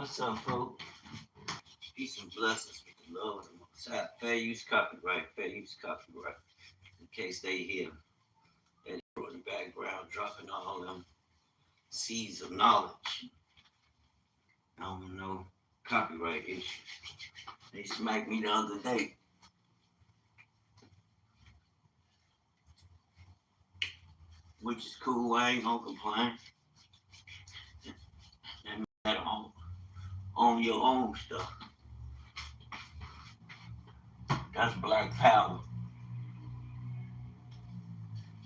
What's up, folks? Peace and blessings with the love of the Most High. Fair use copyright, fair use copyright. In case they hear that in the background dropping all them seeds of knowledge. I don't know copyright issues. They smacked me the other day. Which is cool. I ain't gonna complain. And that on your own stuff. That's black power.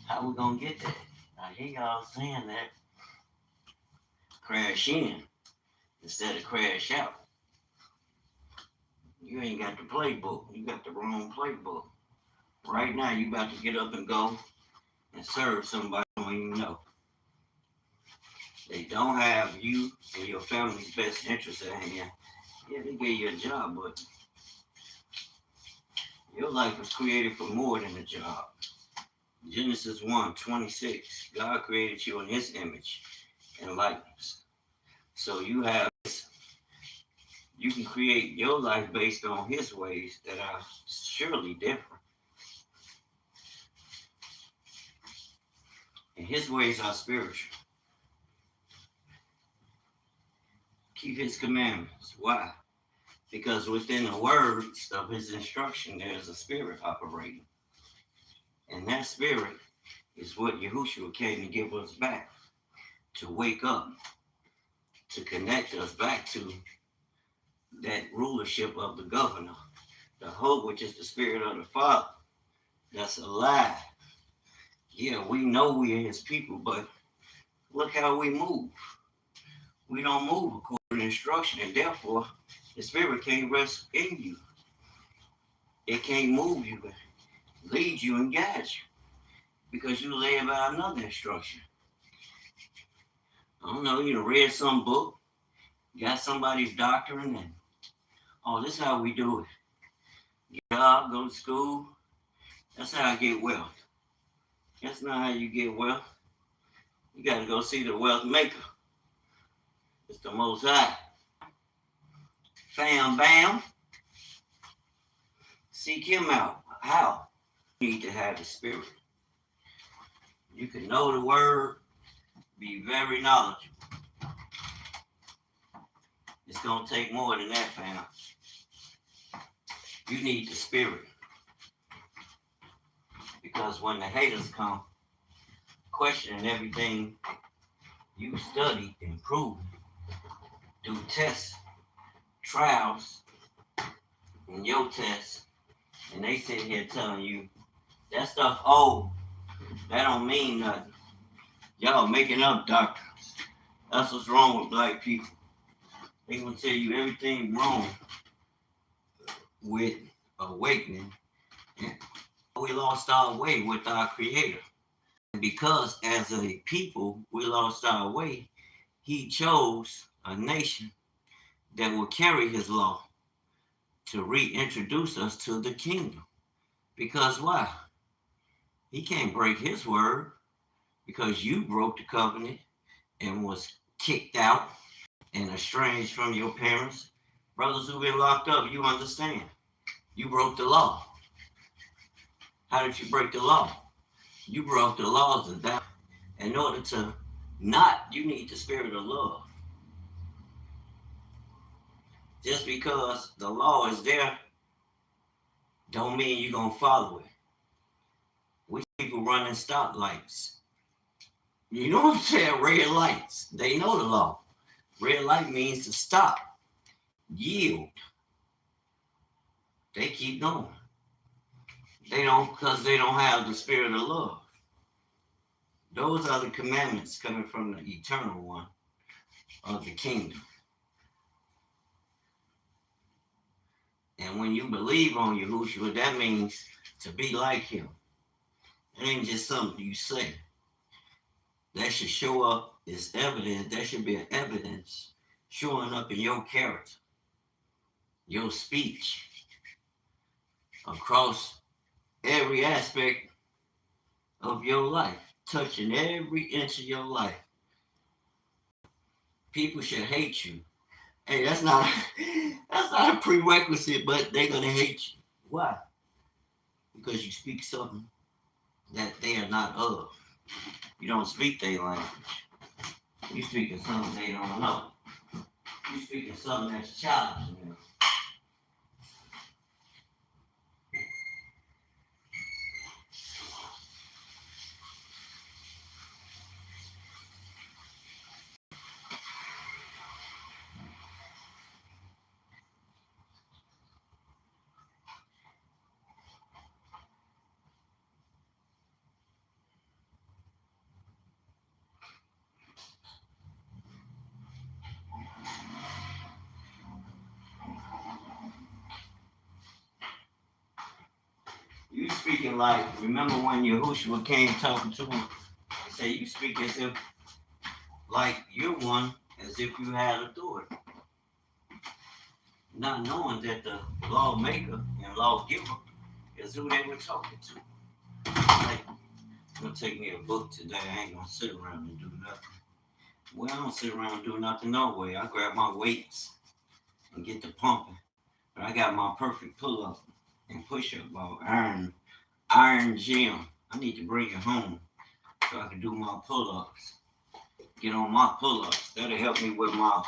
How we gonna get that? I hear y'all saying that. Crash in instead of crash out. You ain't got the playbook. You got the wrong playbook. Right now, you about to get up and go and serve somebody you don't even know. They don't have you and your family's best interest at hand. Yeah, they gave you a job, but your life was created for more than a job. Genesis 1:26. God created you in his image and likeness. So you can create your life based on his ways that are surely different. And his ways are spiritual. Keep his commandments. Why? Because within the words of his instruction, there's a spirit operating. And that spirit is what Yahushua came to give us back, to wake up, to connect us back to that rulership of the governor, the hope, which is the spirit of the Father, that's alive. Yeah, we know we're his people, but look how we move. We don't move according to instruction, and therefore the spirit can't rest in you. It can't move you, lead you, and guide you, because you led by another instruction. I don't know, you read some book, got somebody's doctrine, and this is how we do it. Get up, go to school. That's how I get wealth. That's not how you get wealth. You got to go see the wealth maker. It's the Most High. Bam. Seek him out. How? You need to have the spirit. You can know the word, be very knowledgeable. It's going to take more than that, fam. You need the spirit. Because when the haters come, questioning everything you studied and proved, do tests, trials, and your tests, and they sit here telling you that stuff old, that don't mean nothing. Y'all making up doctrines. That's what's wrong with black people. They gonna tell you everything wrong with awakening. We lost our way with our Creator. And because as a people we lost our way, he chose a nation that will carry his law to reintroduce us to the kingdom. Because why? He can't break his word, because you broke the covenant and was kicked out and estranged from your parents. Brothers who've been locked up, you understand. You broke the law. How did you break the law? You broke the laws of that. In order to not, you need the spirit of love. Just because the law is there, don't mean you're going to follow it. We people running stoplights. You know what I'm saying? Red lights. They know the law. Red light means to stop. Yield. They keep going. They don't, because they don't have the spirit of love. Those are the commandments coming from the eternal one of the kingdom. And when you believe on Yahushua, that means to be like him. It ain't just something you say. That should show up as evidence. That should be an evidence showing up in your character, your speech, across every aspect of your life, touching every inch of your life. People should hate you Hey, that's not that's not a prerequisite, but they're gonna hate you. Why? Because you speak something that they are not of. You don't speak their language. You speaking something they don't know. You speaking something that's challenging them. You speaking like, remember when Yahushua came talking to him? He said, you speak as if, like you're one, as if you had authority. Not knowing that the lawmaker and lawgiver is who they were talking to. Like, I'm going to take me a book today. I ain't going to sit around and do nothing. Well, I don't sit around and do nothing no way. I grab my weights and get to pumping. But I got my perfect pull-up and push-up ball, iron gym. I need to bring it home so I can do my pull-ups. Get on my pull-ups. That'll help me with my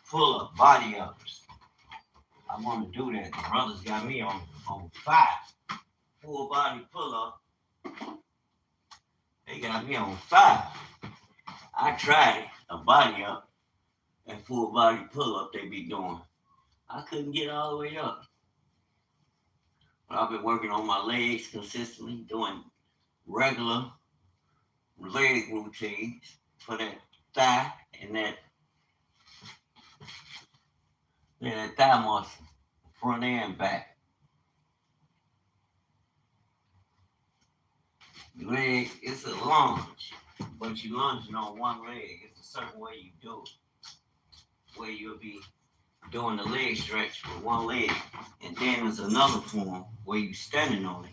pull-up body ups. I want to do that. The brothers got me on 5 full body pull-up. They got me on 5. I tried it, a body up and full body pull-up they be doing. I couldn't get all the way up. But I've been working on my legs consistently, doing regular leg routines for that thigh and that thigh muscle, front and back. The leg, it's a lunge, but you lunging on one leg. It's a certain way you do it, where you'll be doing the leg stretch with one leg, and then there's another form where you standing on it,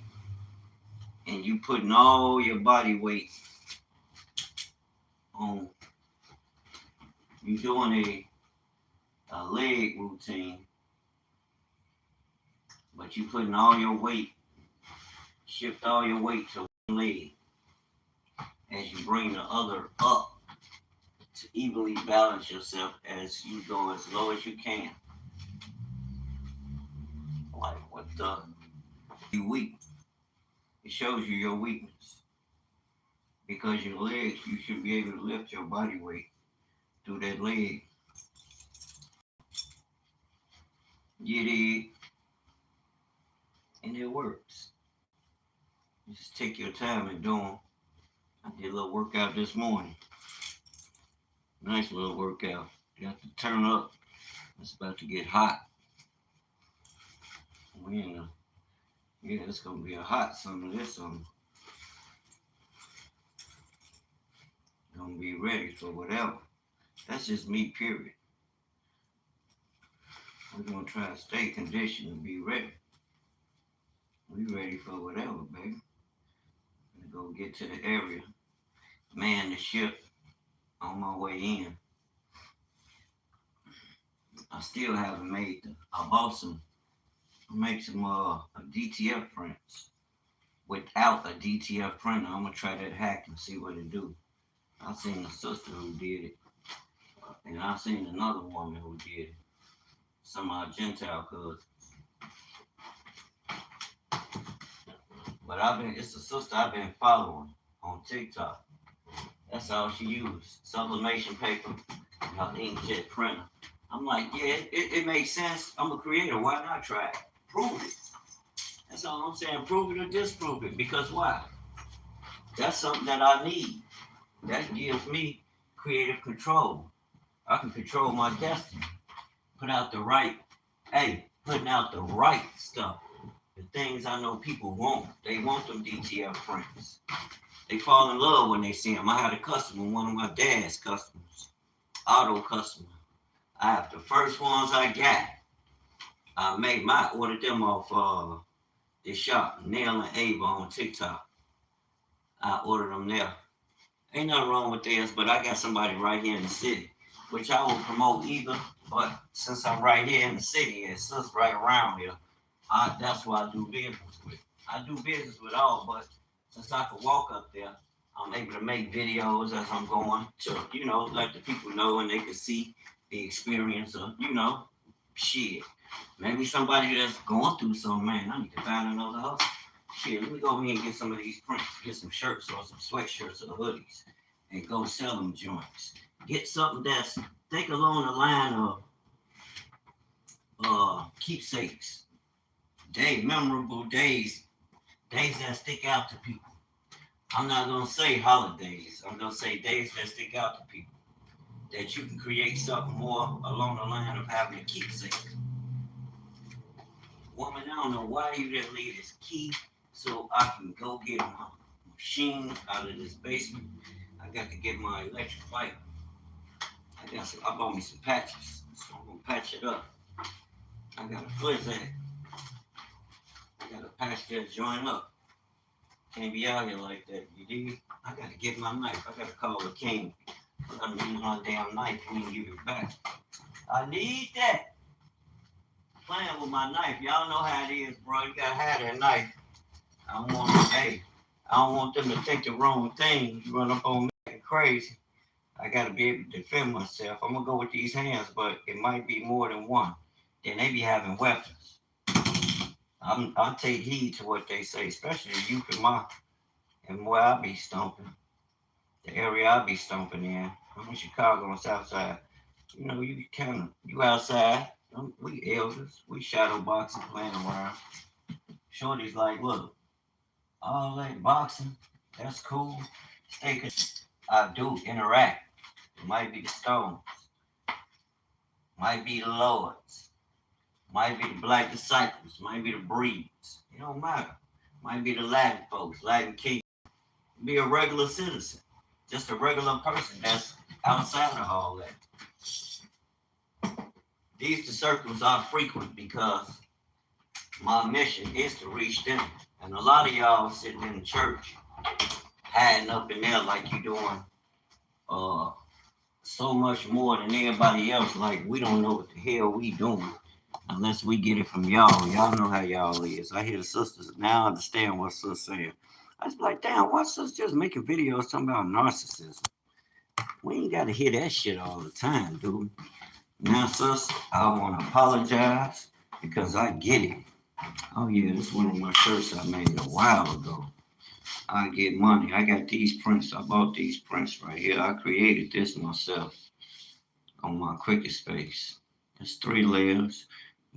and you putting all your body weight on. You doing a leg routine, but you putting all your weight, shift all your weight to one leg as you bring the other up to evenly balance yourself as you go as low as you can. Like what the? You weak. It shows you your weakness. Because your legs, you should be able to lift your body weight through that leg. Get it. And it works. You just take your time and do them. I did a little workout this morning. Nice little workout. You have to turn up. It's about to get hot. Yeah, it's going to be a hot summer this summer. Going to be ready for whatever. That's just me, period. We're going to try to stay conditioned and be ready. We ready for whatever, baby. I'm going to go get to the area, man the ship on my way in. I still haven't made I bought some, make some DTF prints. Without a DTF printer, I'm going to try that hack and see what it do. I seen a sister who did it, and I seen another woman who did it. Some of our Gentile cousins. But it's a sister I've been following on TikTok. That's all she used. Sublimation paper and her inkjet printer. I'm like, yeah, it makes sense. I'm a creator. Why not try it? Prove it. That's all I'm saying. Prove it or disprove it. Because why? That's something that I need. That gives me creative control. I can control my destiny. Putting out the right stuff. The things I know people want. They want them DTF prints. They fall in love when they see them. I had a customer, one of my dad's customers, auto customer. I have the first ones I got. I ordered them off this shop, Nail and Ava on TikTok. I ordered them there. Ain't nothing wrong with theirs, but I got somebody right here in the city which I will promote either. But since I'm right here in the city, and since right around here, that's what I do business with. I do business with all, but since I can walk up there, I'm able to make videos as I'm going to, let the people know and they can see the experience of, shit. Maybe somebody that's going through something, man, I need to find another hustle. Shit, let me go here and get some of these prints, get some shirts or some sweatshirts or hoodies, and go sell them joints. Get something that's, think along the line of keepsakes, memorable days that stick out to people. I'm not gonna say holidays. I'm gonna say days that stick out to people. That you can create something more along the line of having a keepsake. Woman, I don't know why you didn't leave this key so I can go get my machine out of this basement. I got to get my electric light. I bought me some patches, so I'm gonna patch it up. I got a flizz at it. I gotta patch that joint up. Can't be out here like that, you dig? I gotta get my knife. I gotta call the king. I need my damn knife. We can give it back. I need that. Playing with my knife. Y'all know how it is, bro. You gotta have that knife. I don't want them to think the wrong thing. You run up on me crazy. I gotta be able to defend myself. I'm gonna go with these hands, but it might be more than one. Then they be having weapons. I'll take heed to what they say, especially the youth and where I be stomping. The area I be stomping in. I'm in Chicago on South Side. You outside. We elders. We shadow boxing, playing around. Shorty's like, look, all that boxing, that's cool. I do interact. It might be the Stones. Might be the Lords. Might be the Black Disciples. Might be the Breeds. It don't matter. Might be the Latin folks, Latin Kings. Be a regular citizen. Just a regular person that's outside of all that. These circles are frequent because my mission is to reach them. And a lot of y'all sitting in the church, hiding up in there like you doing so much more than everybody else. Like we don't know what the hell we doing unless we get it from y'all. Y'all know how y'all is. I hear the sisters now. I understand what sisters saying. I was like, damn, why sisters just making videos talking about narcissism? We ain't got to hear that shit all the time, dude. Now, sis, I want to apologize because I get it. Oh, yeah, this is one of my shirts I made a while ago. I get money. I got these prints. I bought these prints right here. I created this myself on my Cricut space. There's 3 layers.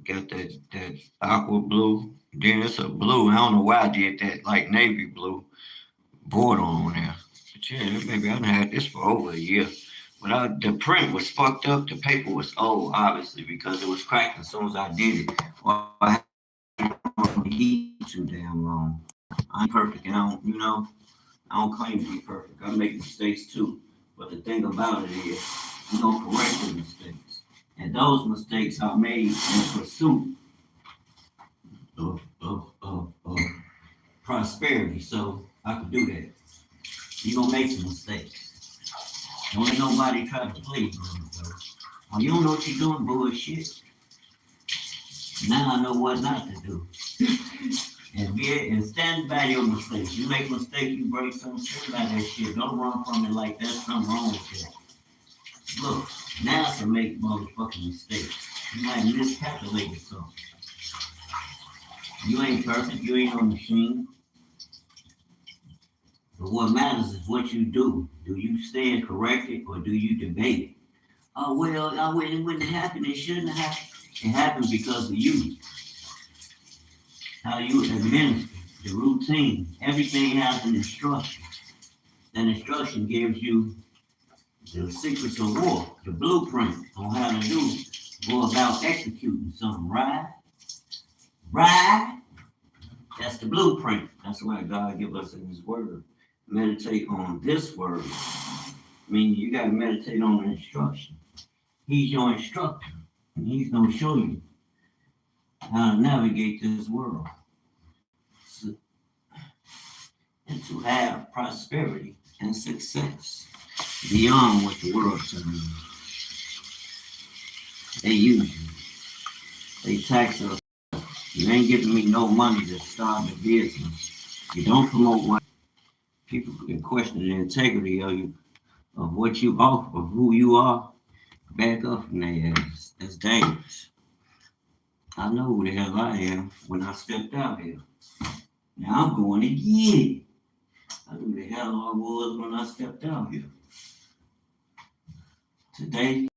Got that aqua blue. Then it's a blue. I don't know why I did that, like navy blue border on there. But yeah, maybe I done had this for over a year. But the print was fucked up. The paper was old, obviously, because it was cracked as soon as I did it. Or I had to heat too damn long. I'm perfect. I don't claim to be perfect. I make mistakes too. But the thing about it is, you're going to correct the mistakes. And those mistakes are made in pursuit of prosperity. So I can do that. You're going to make some mistakes. Don't let nobody try to play you. When you don't know what you're doing, bullshit. Now I know what not to do. And stand by your mistakes. You make mistakes, you break something, stand by that shit. Don't run from it like there's something wrong with that. Look, NASA make motherfucking mistakes. You might miscalculate something. You ain't perfect, you ain't no machine. But what matters is what you do. Do you stand corrected or do you debate it? Oh, well, it wouldn't happen. It shouldn't have happened. It happened because of you. How you administer the routine. Everything has an instruction. That instruction gives you the secrets of war, the blueprint on how to go about executing something, right? Right? That's the blueprint. That's why God give us in his word. Meditate on this word. Meaning you got to meditate on the instruction. He's your instructor. And he's going to show you how to navigate this world. And to have prosperity and success beyond what the world tells you. They use you. They tax us. You ain't giving me no money to start the business. You don't promote what people can question the integrity of you, of what you offer, of who you are. Back up from their ass. That's dangerous. I know who the hell I am when I stepped out here. Now I'm going to get it. I knew the hell I was when I stepped out here. Today,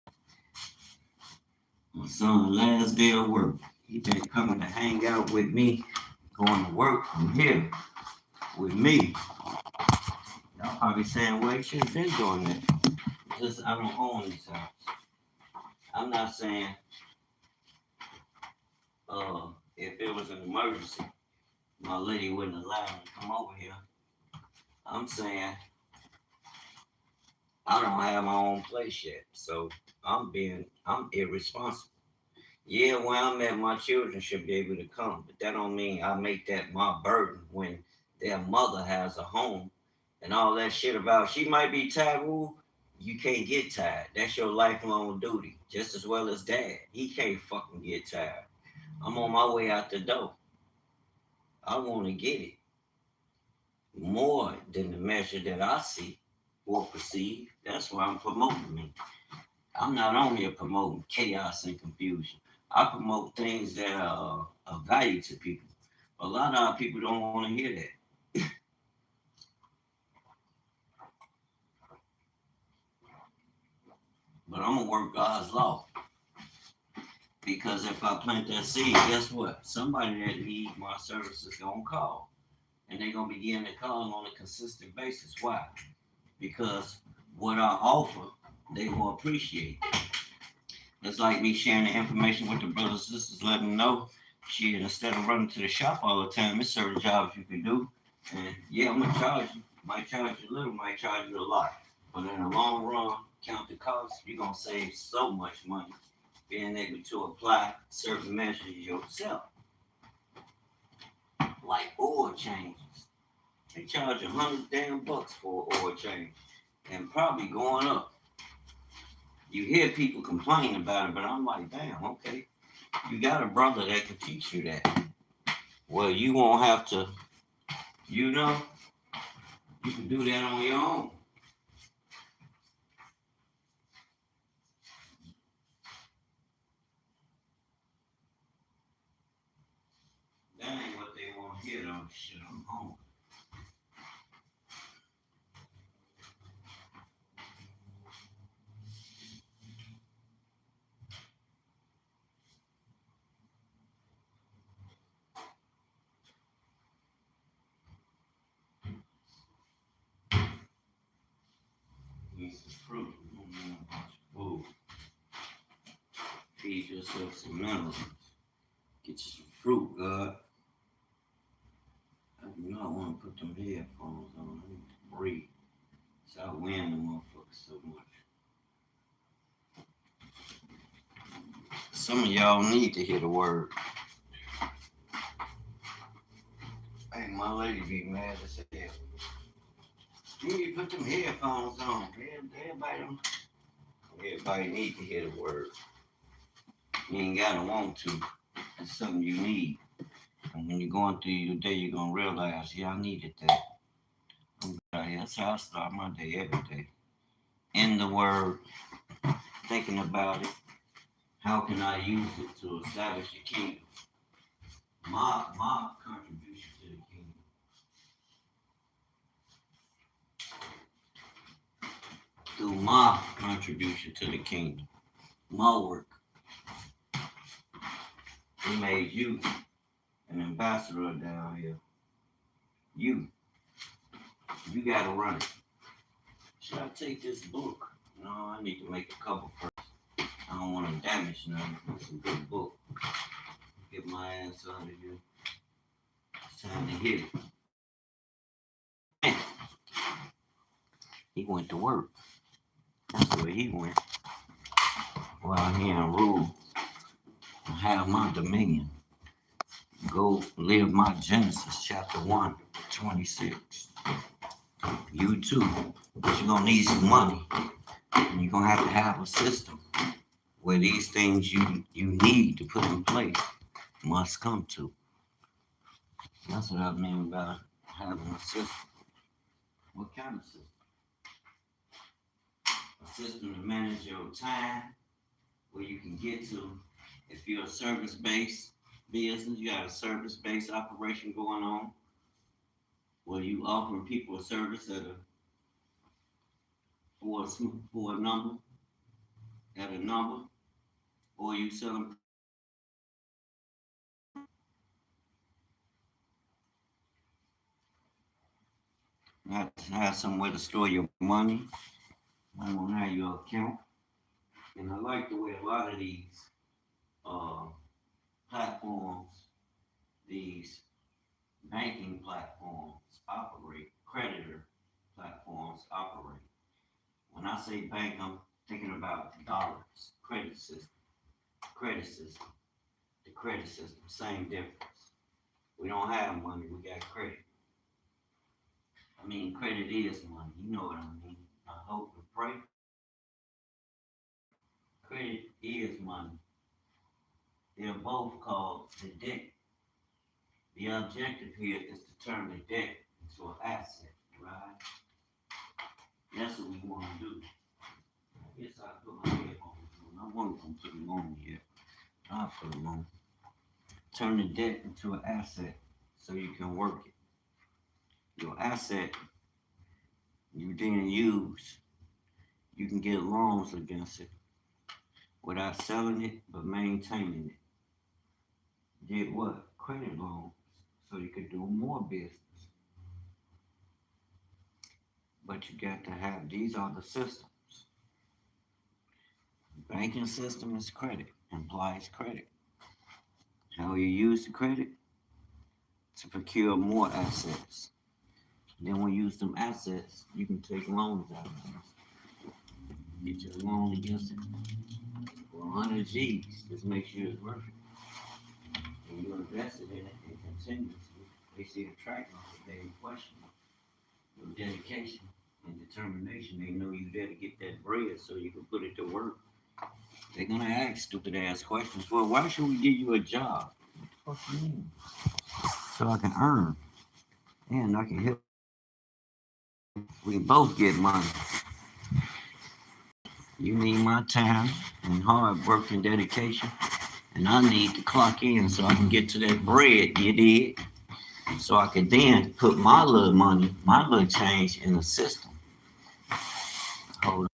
my son's last day of work. He been coming to hang out with me, going to work from here with me. Y'all probably saying, well, you should have been doing that. Just I don't own this house. I'm not saying if it was an emergency, my lady wouldn't allow me to come over here. I'm saying I don't have my own place yet, so I'm irresponsible. Yeah, where I'm at, my children should be able to come, but that don't mean I make that my burden when their mother has a home and all that shit about she might be taboo. You can't get tired. That's your lifelong duty, just as well as dad. He can't fucking get tired. I'm on my way out the door. I want to get it more than the measure that I see or perceive. That's why I'm promoting me. I'm not on here promoting chaos and confusion. I promote things that are of value to people. A lot of our people don't want to hear that. But I'm going to work God's law. Because if I plant that seed, guess what? Somebody that needs my services is going to call. And they're going to begin to call on a consistent basis. Why? Because what I offer, they will appreciate. It's like me sharing the information with the brothers and sisters, letting them know, shit, instead of running to the shop all the time, there's certain jobs you can do. And yeah, I'm going to charge you. Might charge you a little, might charge you a lot. But in the long run, count the cost, you're going to save so much money being able to apply certain measures yourself. Like oil changes. They charge $100 for an oil change. And probably going up. You hear people complain about it, but I'm like, damn, okay. You got a brother that can teach you that. Well, you won't have to, you can do that on your own. That ain't what they want to hear, though. Shit, I'm home. Eat some fruit. Food. Feed yourself some minerals. Get you some fruit, God. I do not want to put them headphones on. I need to breathe. So I win the motherfuckers so much. Some of y'all need to hear the word. Hey, my lady be mad as hell. You need to put them headphones on. Everybody need to hear the word. You ain't gotta want to. It's something you need. And when you're going through your day, you're gonna realize, yeah, I needed that. That's how I start my day every day. In the word, thinking about it. How can I use it to establish the kingdom? My contribution to the kingdom. Through my contribution to the kingdom. My work. He made you an ambassador down here. You gotta run it. Should I take this book? No, I need to make a couple first. I don't want to damage nothing. It's a good book. Get my ass out of here. It's time to hit it. He went to work. That's where he went. While he in rule. Have my dominion. Go live my Genesis chapter 1, 26. You too. But you're gonna need some money. And you're gonna have to have a system where these things you need to put in place must come to. That's what I mean by having a system. What kind of system? A system to manage your time, where you can get to. If you're a service-based business, you got a service-based operation going on, where you offering people a service for a number, at a number, or you selling. Have somewhere to store your money. I don't have your account. And I like the way a lot of these uh, platforms, these banking platforms operate, creditor platforms operate. When I say bank, I'm thinking about dollars, credit system, the credit system, same difference. We don't have money, we got credit. I mean, credit is money, you know what I mean. I hope and pray. Credit is money. They're both called the debt. The objective here is to turn the debt into an asset, right? That's what we want to do. I guess I'll put my headphones on. I wasn't going to put them on yet. I'll put them on. Turn the debt into an asset so you can work it. Your asset you didn't use, you can get loans against it without selling it but maintaining it. Get what? Credit loans so you could do more business. But you got to have, these are the systems. Banking system is credit, implies credit. How you use the credit? To procure more assets. Then when you use them assets, you can take loans out of them. Get your loan against it for 100 G's. Just make sure it's worth it. And you invested in it and continuously, they see the track record, they question your dedication and determination. They know you there to get that bread so you can put it to work. They're gonna ask stupid ass questions. Well, why should we give you a job? What the fuck you mean? So I can earn and I can help. We both get money. You need my time and hard work and dedication, and I need to clock in so I can get to that bread, you did? So I can then put my little money, my little change in the system. Hold on.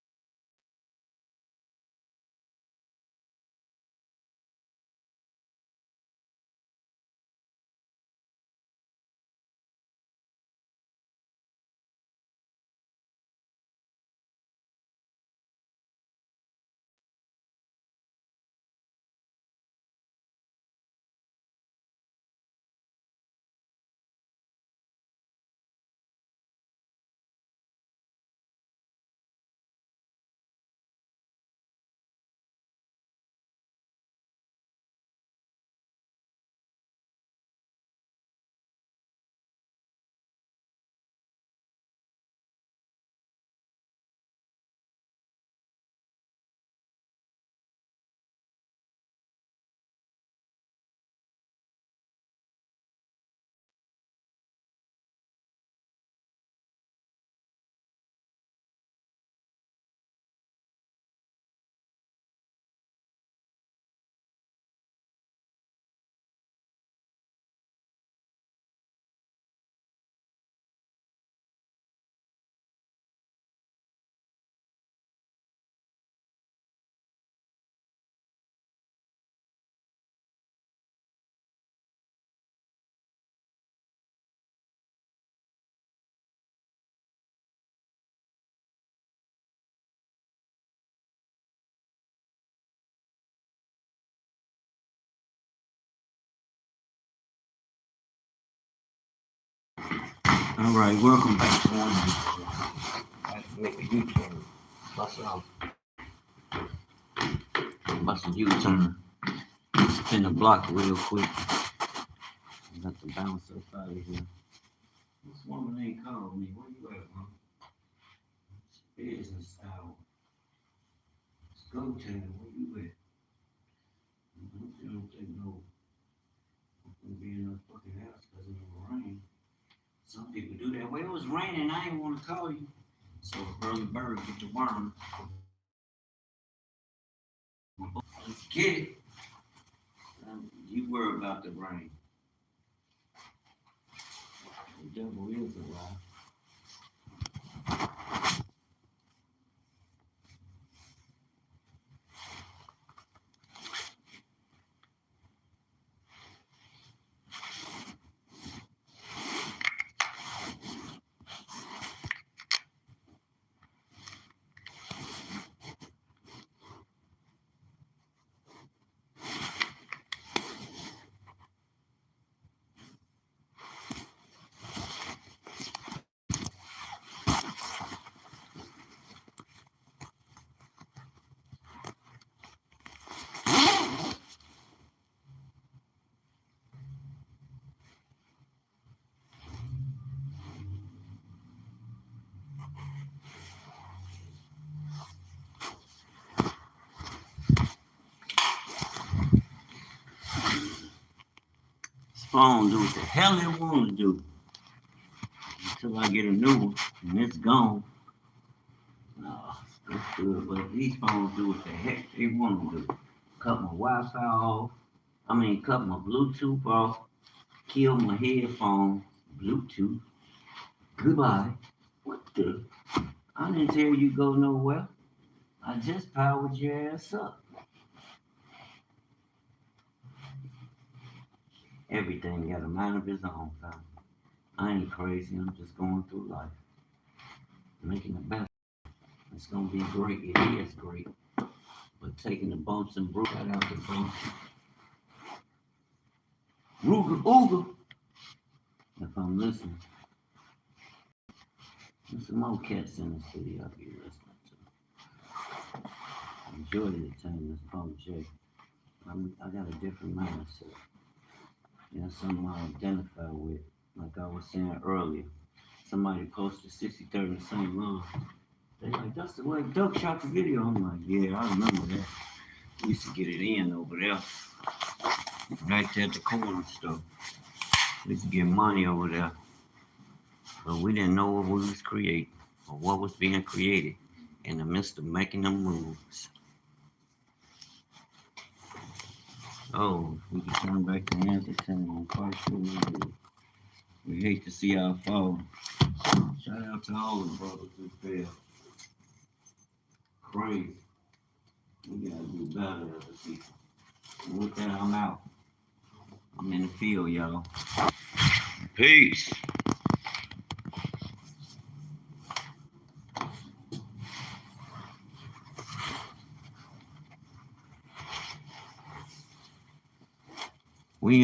All right, welcome back to one. I have to make a U-turn. Bust off. Bust a U-turn. Spin the block real quick. Got to bounce up out of here. This woman ain't called me. Where you at, man? It's business hour. It's go time. Where you at? don't take no be in no fucking house because it was rain. Some people do that. Well, it was raining. I didn't want to call you. So early bird get the worm. Let's get it. You worry about the rain. The devil is a lie. This phone do what the hell it want to do until I get a new one and it's gone. No, it's good, but these phones do what the heck they want to do. Cut my Wi-Fi off. Cut my Bluetooth off. Kill my headphones. Bluetooth. Goodbye. What the? I didn't tell you go nowhere. I just powered your ass up. Everything got a mind of its own, fam. I ain't crazy. I'm just going through life, making the best. It's gonna be great. It is great. But taking the bumps and bruises out the bumps. Ruger, Ooga. If I'm listening, there's some more cats in the city I'll be listening to. Majority of the time, this phone Jay. I got a different mindset. Something I identify with. Like I was saying earlier, somebody posted 63rd and St. Louis. They like, that's the way Doug shot the video. I'm like, yeah, I remember that. We used to get it in over there. Right there at the corner store. We used to get money over there. But we didn't know what we was creating or what was being created in the midst of making them moves. Oh, we can turn back to entertainment. I'm quite sure we do. We hate to see our fall. Shout out to all the brothers who fell. Crazy. We gotta do better as a people. And with that, I'm out. I'm in the field, y'all. Peace.